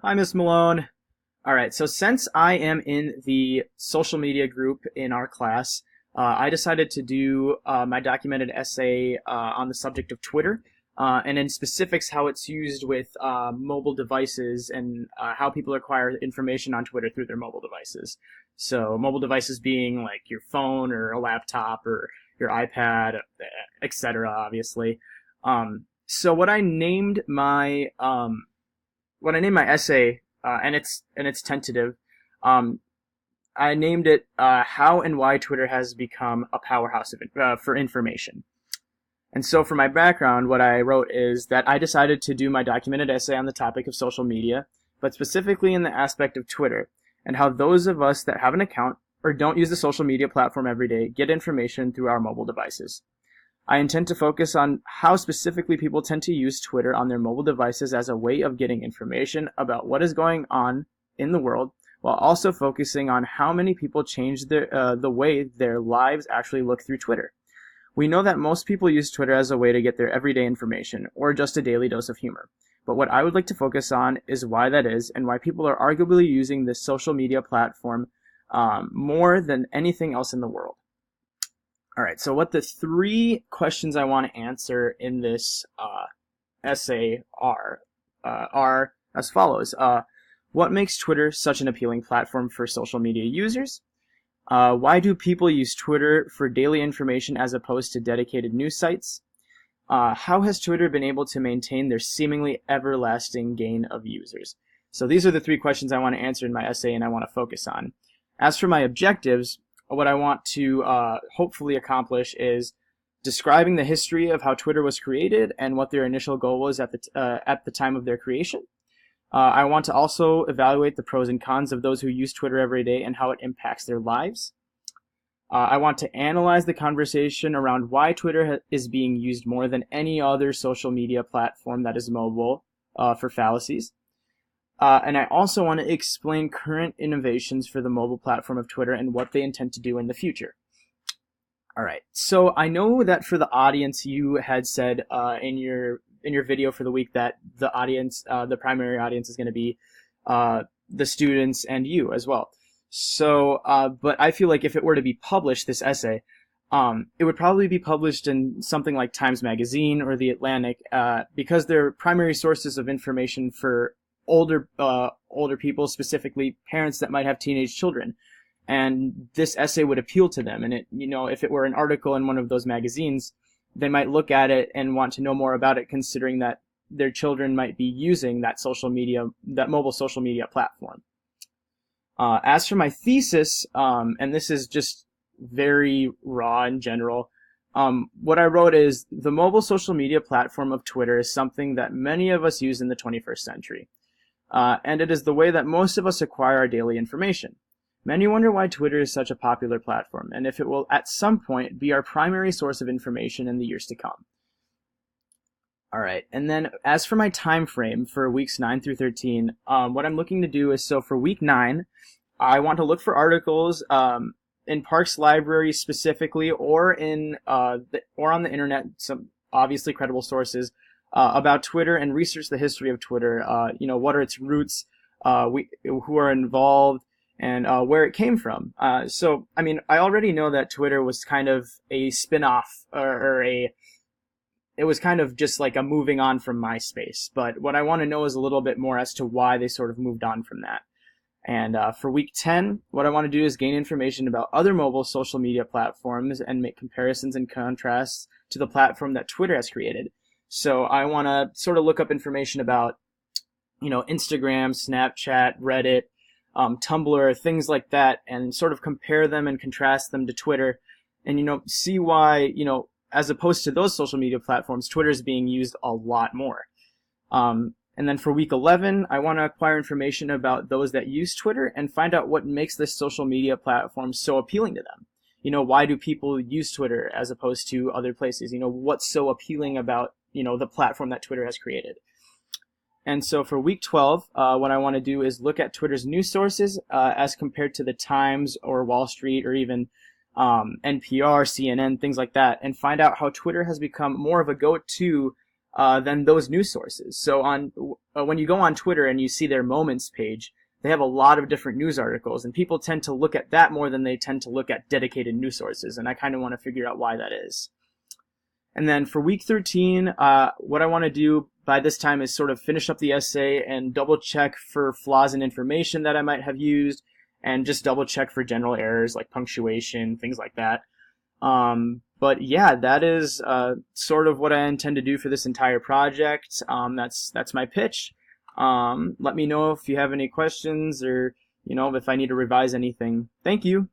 Hi, Miss Malone. All right, so since I am in the social media group in our class, I decided to do my documented essay on the subject of Twitter, and in specifics how it's used with mobile devices and how people acquire information on Twitter through their mobile devices. So mobile devices being like your phone or a laptop or your iPad, etc. Obviously. So what I named my essay, and it's tentative. Um, I named it "How and Why Twitter Has Become a Powerhouse for Information." And so, for my background, what I wrote is that I decided to do my documented essay on the topic of social media, but specifically in the aspect of Twitter, and how those of us that have an account or don't use the social media platform every day get information through our mobile devices. I intend to focus on how specifically people tend to use Twitter on their mobile devices as a way of getting information about what is going on in the world, while also focusing on how many people change the way their lives actually look through Twitter. We know that most people use Twitter as a way to get their everyday information, or just a daily dose of humor. But what I would like to focus on is why that is, and why people are arguably using this social media platform more than anything else in the world. All right, so what the three questions I want to answer in this essay are as follows. What makes Twitter such an appealing platform for social media users? Why do people use Twitter for daily information as opposed to dedicated news sites? How has Twitter been able to maintain their seemingly everlasting gain of users? So these are the three questions I want to answer in my essay and I want to focus on. As for my objectives, what I want to hopefully accomplish is describing the history of how Twitter was created and what their initial goal was at the time of their creation. I want to also evaluate the pros and cons of those who use Twitter every day and how it impacts their lives. I want to analyze the conversation around why Twitter is being used more than any other social media platform that is mobile for fallacies. And I also want to explain current innovations for the mobile platform of Twitter and what they intend to do in the future. All right. So I know that for the audience, you had said in your video for the week that the audience, the primary audience, is going to be the students and you as well. So, but I feel like if it were to be published, this essay, it would probably be published in something like Times Magazine or The Atlantic, because they're primary sources of information for older people, specifically parents that might have teenage children, and this essay would appeal to them. And if it were an article in one of those magazines, they might look at it and want to know more about it, considering that their children might be using that mobile social media platform. As for my thesis, and this is just very raw in general, what I wrote is the mobile social media platform of Twitter is something that many of us use in the 21st century. And it is the way that most of us acquire our daily information. Many wonder why Twitter is such a popular platform, and if it will at some point be our primary source of information in the years to come. All right, and then as for my time frame for weeks 9 through 13, what I'm looking to do is, so for week 9, I want to look for articles in Parks Library specifically, or or on the internet, some obviously credible sources, about Twitter, and research the history of Twitter. What are its roots, who are involved, and where it came from. I already know that Twitter was kind of a spin-off, it was kind of just like a moving on from MySpace. But what I want to know is a little bit more as to why they sort of moved on from that. And for week 10, what I want to do is gain information about other mobile social media platforms and make comparisons and contrasts to the platform that Twitter has created. So I want to sort of look up information about, Instagram, Snapchat, Reddit, Tumblr, things like that, and sort of compare them and contrast them to Twitter, and see why, as opposed to those social media platforms, Twitter is being used a lot more. And then for week 11, I want to acquire information about those that use Twitter and find out what makes this social media platform so appealing to them. Why do people use Twitter as opposed to other places? What's so appealing about, the platform that Twitter has created? And so for week 12, what I want to do is look at Twitter's news sources as compared to the Times or Wall Street or even NPR, CNN, things like that, and find out how Twitter has become more of a go-to than those news sources. So when you go on Twitter and you see their Moments page, they have a lot of different news articles, and people tend to look at that more than they tend to look at dedicated news sources, and I kind of want to figure out why that is. And then for week 13, what I want to do by this time is sort of finish up the essay and double check for flaws in information that I might have used, and just double check for general errors like punctuation, things like that. But yeah, that is sort of what I intend to do for this entire project. That's my pitch. Let me know if you have any questions or, if I need to revise anything. Thank you.